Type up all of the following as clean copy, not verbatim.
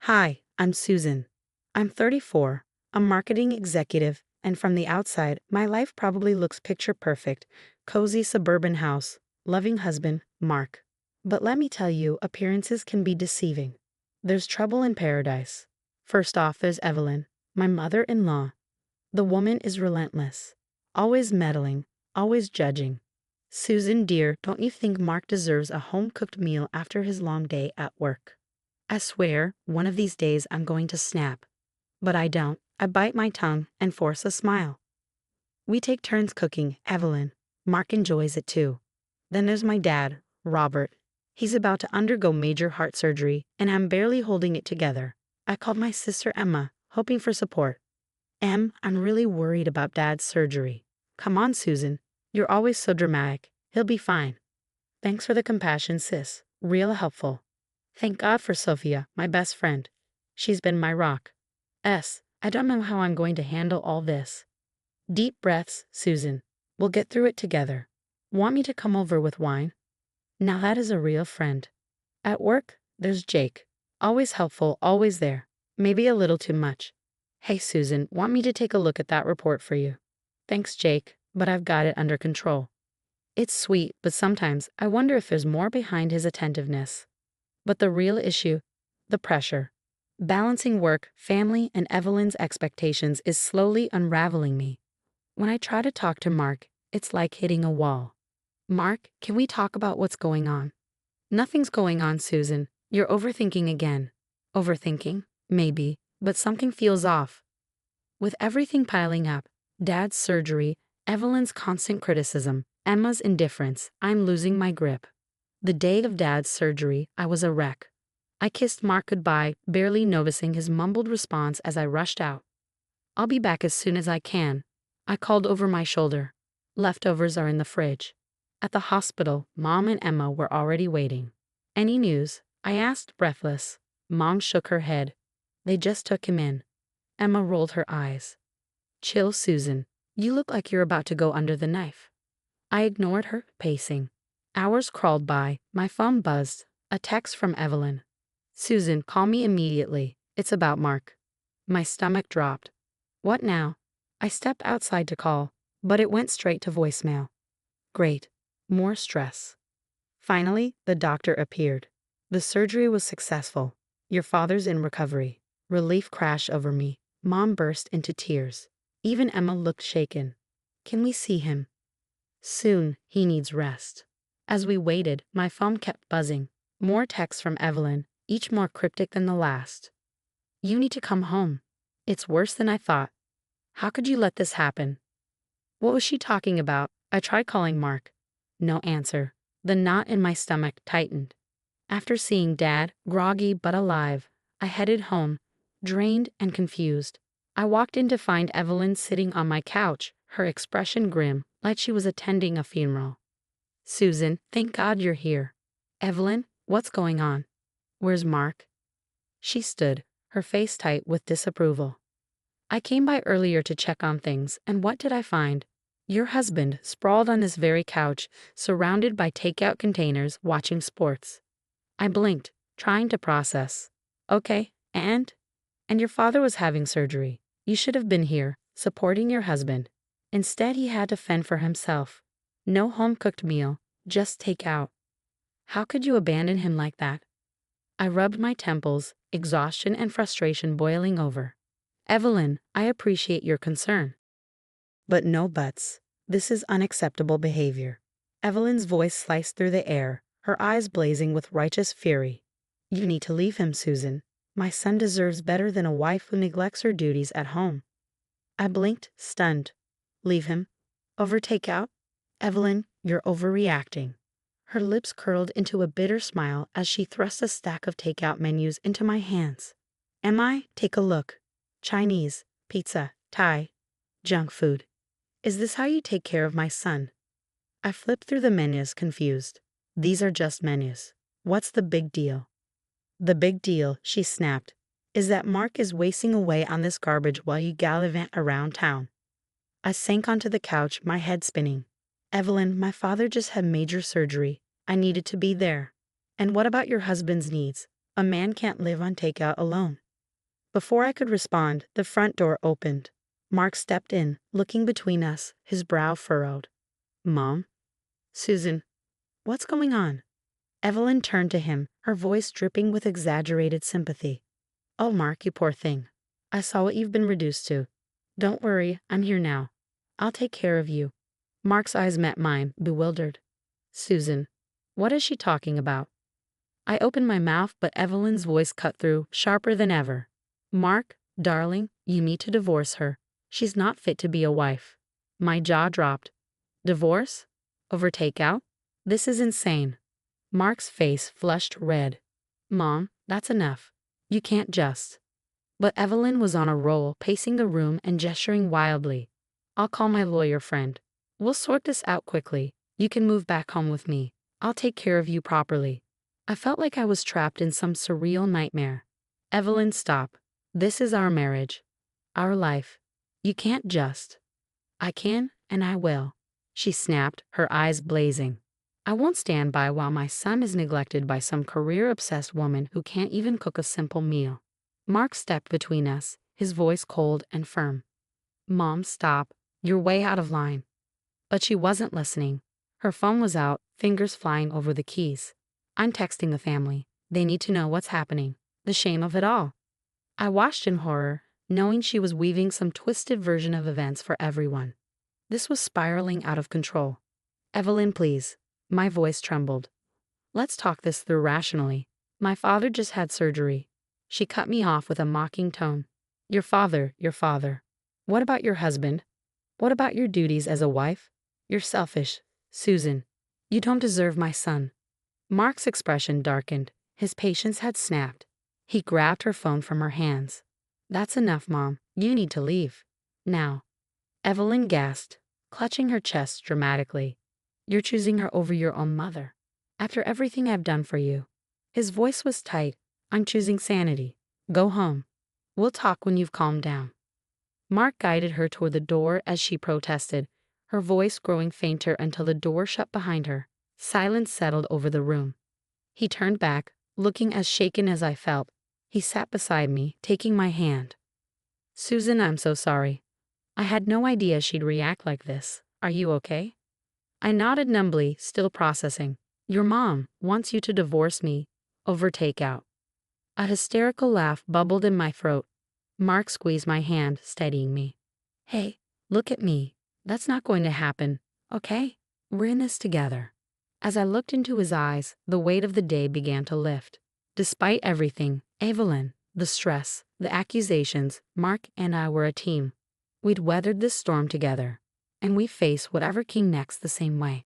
Hi, I'm Susan. I'm 34, a marketing executive, and from the outside, my life probably looks picture perfect. Cozy suburban house, loving husband, Mark. But let me tell you, appearances can be deceiving. There's trouble in paradise. First off, there's Evelyn, my mother-in-law. The woman is relentless, always meddling, always judging. Susan, dear, don't you think Mark deserves a home-cooked meal after his long day at work? I swear, one of these days I'm going to snap. But I don't. I bite my tongue and force a smile. We take turns cooking, Evelyn. Mark enjoys it too. Then there's my dad, Robert. He's about to undergo major heart surgery, and I'm barely holding it together. I called my sister Emma, hoping for support. I'm really worried about Dad's surgery. Come on, Susan. You're always so dramatic. He'll be fine. Thanks for the compassion, sis. Real helpful. Thank God for Sophia, my best friend. She's been my rock. I don't know how I'm going to handle all this. Deep breaths, Susan. We'll get through it together. Want me to come over with wine? Now that is a real friend. At work, there's Jake. Always helpful, always there. Maybe a little too much. Hey, Susan, want me to take a look at that report for you? Thanks, Jake, but I've got it under control. It's sweet, but sometimes I wonder if there's more behind his attentiveness. But the real issue, the pressure. Balancing work, family, and Evelyn's expectations is slowly unraveling me. When I try to talk to Mark, it's like hitting a wall. Mark, can we talk about what's going on? Nothing's going on, Susan. You're overthinking again. Overthinking? Maybe, but something feels off. With everything piling up, Dad's surgery, Evelyn's constant criticism, Emma's indifference, I'm losing my grip. The day of Dad's surgery, I was a wreck. I kissed Mark goodbye, barely noticing his mumbled response as I rushed out. I'll be back as soon as I can. I called over my shoulder. Leftovers are in the fridge. At the hospital, Mom and Emma were already waiting. Any news? I asked, breathless. Mom shook her head. They just took him in. Emma rolled her eyes. Chill, Susan. You look like you're about to go under the knife. I ignored her, pacing. Hours crawled by, my phone buzzed. A text from Evelyn. Susan, call me immediately. It's about Mark. My stomach dropped. What now? I stepped outside to call, but it went straight to voicemail. Great. More stress. Finally, the doctor appeared. The surgery was successful. Your father's in recovery. Relief crashed over me. Mom burst into tears. Even Emma looked shaken. Can we see him? Soon, he needs rest. As we waited, my phone kept buzzing. More texts from Evelyn, each more cryptic than the last. You need to come home. It's worse than I thought. How could you let this happen? What was she talking about? I tried calling Mark. No answer. The knot in my stomach tightened. After seeing Dad, groggy but alive, I headed home, drained and confused. I walked in to find Evelyn sitting on my couch, her expression grim, like she was attending a funeral. Susan, thank God you're here. Evelyn, what's going on? Where's Mark? She stood, her face tight with disapproval. I came by earlier to check on things, and what did I find? Your husband, sprawled on this very couch, surrounded by takeout containers, watching sports. I blinked, trying to process. Okay, and your father was having surgery. You should have been here, supporting your husband. Instead, he had to fend for himself. No home-cooked meal, just takeout. How could you abandon him like that? I rubbed my temples, exhaustion and frustration boiling over. Evelyn, I appreciate your concern. But no buts. This is unacceptable behavior. Evelyn's voice sliced through the air, her eyes blazing with righteous fury. You need to leave him, Susan. My son deserves better than a wife who neglects her duties at home. I blinked, stunned. Leave him? Over takeout? Evelyn, you're overreacting. Her lips curled into a bitter smile as she thrust a stack of takeout menus into my hands. Am I? Take a look. Chinese, pizza, Thai, junk food. Is this how you take care of my son? I flipped through the menus, confused. These are just menus. What's the big deal? The big deal, she snapped, is that Mark is wasting away on this garbage while you gallivant around town. I sank onto the couch, my head spinning. Evelyn, my father just had major surgery. I needed to be there. And what about your husband's needs? A man can't live on takeout alone. Before I could respond, the front door opened. Mark stepped in, looking between us, his brow furrowed. Mom? Susan, what's going on? Evelyn turned to him, her voice dripping with exaggerated sympathy. Oh, Mark, you poor thing. I saw what you've been reduced to. Don't worry, I'm here now. I'll take care of you. Mark's eyes met mine, bewildered. Susan, what is she talking about? I opened my mouth, but Evelyn's voice cut through, sharper than ever. Mark, darling, you need to divorce her. She's not fit to be a wife. My jaw dropped. Divorce? Over takeout? This is insane. Mark's face flushed red. Mom, that's enough. You can't just. But Evelyn was on a roll, pacing the room and gesturing wildly. I'll call my lawyer friend. We'll sort this out quickly. You can move back home with me. I'll take care of you properly. I felt like I was trapped in some surreal nightmare. Evelyn, stop. This is our marriage. Our life. You can't just. I can, and I will. She snapped, her eyes blazing. I won't stand by while my son is neglected by some career-obsessed woman who can't even cook a simple meal. Mark stepped between us, his voice cold and firm. Mom, stop. You're way out of line. But she wasn't listening. Her phone was out, fingers flying over the keys. I'm texting the family. They need to know what's happening. The shame of it all. I watched in horror, knowing she was weaving some twisted version of events for everyone. This was spiraling out of control. Evelyn, please. My voice trembled. Let's talk this through rationally. My father just had surgery. She cut me off with a mocking tone. Your father. What about your husband? What about your duties as a wife? You're selfish, Susan. You don't deserve my son. Mark's expression darkened. His patience had snapped. He grabbed her phone from her hands. That's enough, Mom. You need to leave. Now. Evelyn gasped, clutching her chest dramatically. You're choosing her over your own mother. After everything I've done for you. His voice was tight. I'm choosing sanity. Go home. We'll talk when you've calmed down. Mark guided her toward the door as she protested, her voice growing fainter until the door shut behind her. Silence settled over the room. He turned back, looking as shaken as I felt. He sat beside me, taking my hand. Susan, I'm so sorry. I had no idea she'd react like this. Are you okay? I nodded numbly, still processing. Your mom wants you to divorce me over takeout. A hysterical laugh bubbled in my throat. Mark squeezed my hand, steadying me. Hey, look at me. That's not going to happen, okay? We're in this together. As I looked into his eyes, the weight of the day began to lift. Despite everything, Evelyn, the stress, the accusations, Mark and I were a team. We'd weathered this storm together, and we faced whatever came next the same way.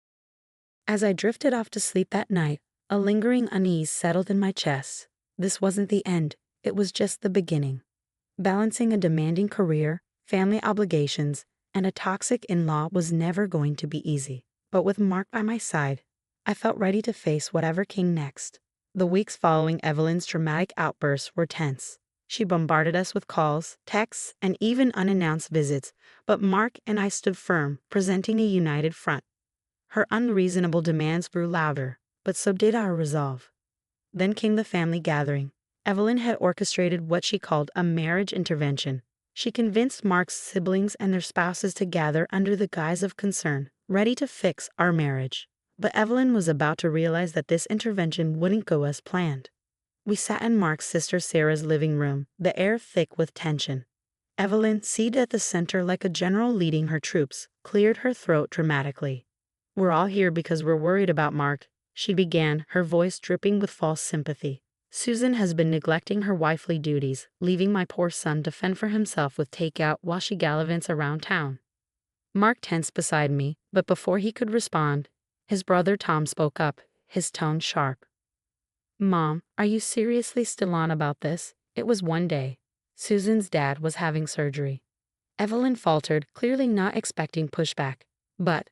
As I drifted off to sleep that night, a lingering unease settled in my chest. This wasn't the end, it was just the beginning. Balancing a demanding career, family obligations, and a toxic in-law was never going to be easy. But with Mark by my side, I felt ready to face whatever came next. The weeks following Evelyn's dramatic outbursts were tense. She bombarded us with calls, texts, and even unannounced visits, but Mark and I stood firm, presenting a united front. Her unreasonable demands grew louder, but so did our resolve. Then came the family gathering. Evelyn had orchestrated what she called a marriage intervention. She convinced Mark's siblings and their spouses to gather under the guise of concern, ready to fix our marriage. But Evelyn was about to realize that this intervention wouldn't go as planned. We sat in Mark's sister Sarah's living room, the air thick with tension. Evelyn, seated at the center like a general leading her troops, cleared her throat dramatically. We're all here because we're worried about Mark, she began, her voice dripping with false sympathy. Susan has been neglecting her wifely duties, leaving my poor son to fend for himself with takeout while she gallivants around town. Mark tensed beside me, but before he could respond, his brother Tom spoke up, his tone sharp. Mom, are you seriously still on about this? It was one day. Susan's dad was having surgery. Evelyn faltered, clearly not expecting pushback. But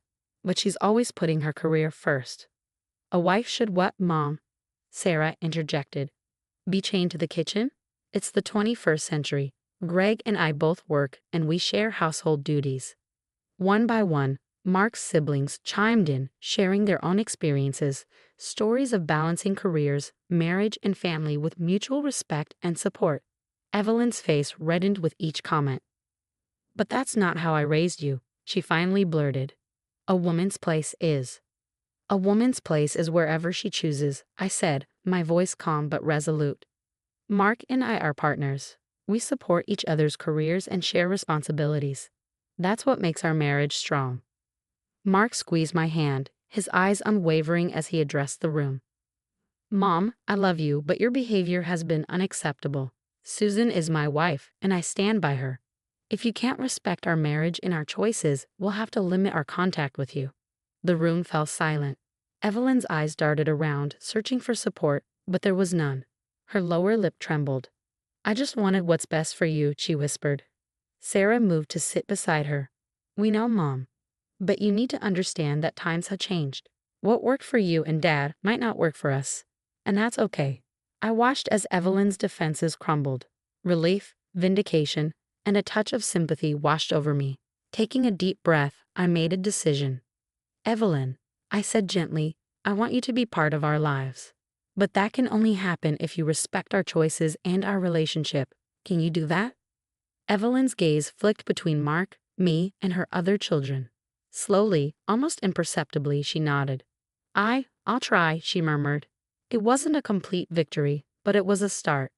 she's always putting her career first. A wife should what, Mom? Sarah interjected. Be chained to the kitchen? It's the 21st century. Greg and I both work, and we share household duties. One by one, Mark's siblings chimed in, sharing their own experiences, stories of balancing careers, marriage, and family with mutual respect and support. Evelyn's face reddened with each comment. "But that's not how I raised you," she finally blurted. "A woman's place is." "A woman's place is wherever she chooses," I said, my voice calm but resolute. "Mark and I are partners. We support each other's careers and share responsibilities. That's what makes our marriage strong." Mark squeezed my hand, his eyes unwavering as he addressed the room. "Mom, I love you, but your behavior has been unacceptable. Susan is my wife, and I stand by her. If you can't respect our marriage and our choices, we'll have to limit our contact with you." The room fell silent. Evelyn's eyes darted around, searching for support, but there was none. Her lower lip trembled. "I just wanted what's best for you," she whispered. Sarah moved to sit beside her. "We know, Mom. But you need to understand that times have changed. What worked for you and Dad might not work for us. And that's okay." I watched as Evelyn's defenses crumbled. Relief, vindication, and a touch of sympathy washed over me. Taking a deep breath, I made a decision. "Evelyn," I said gently, "I want you to be part of our lives. But that can only happen if you respect our choices and our relationship. Can you do that?" Evelyn's gaze flicked between Mark, me, and her other children. Slowly, almost imperceptibly, she nodded. I'll try," she murmured. It wasn't a complete victory, but it was a start.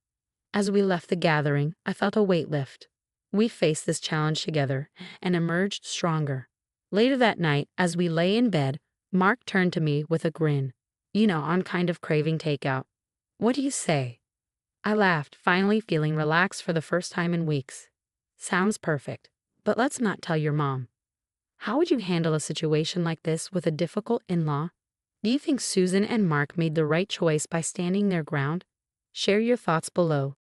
As we left the gathering, I felt a weight lift. We faced this challenge together and emerged stronger. Later that night, as we lay in bed, Mark turned to me with a grin. "You know, I'm kind of craving takeout. What do you say?" I laughed, finally feeling relaxed for the first time in weeks. "Sounds perfect. But let's not tell your mom." How would you handle a situation like this with a difficult in-law? Do you think Susan and Mark made the right choice by standing their ground? Share your thoughts below.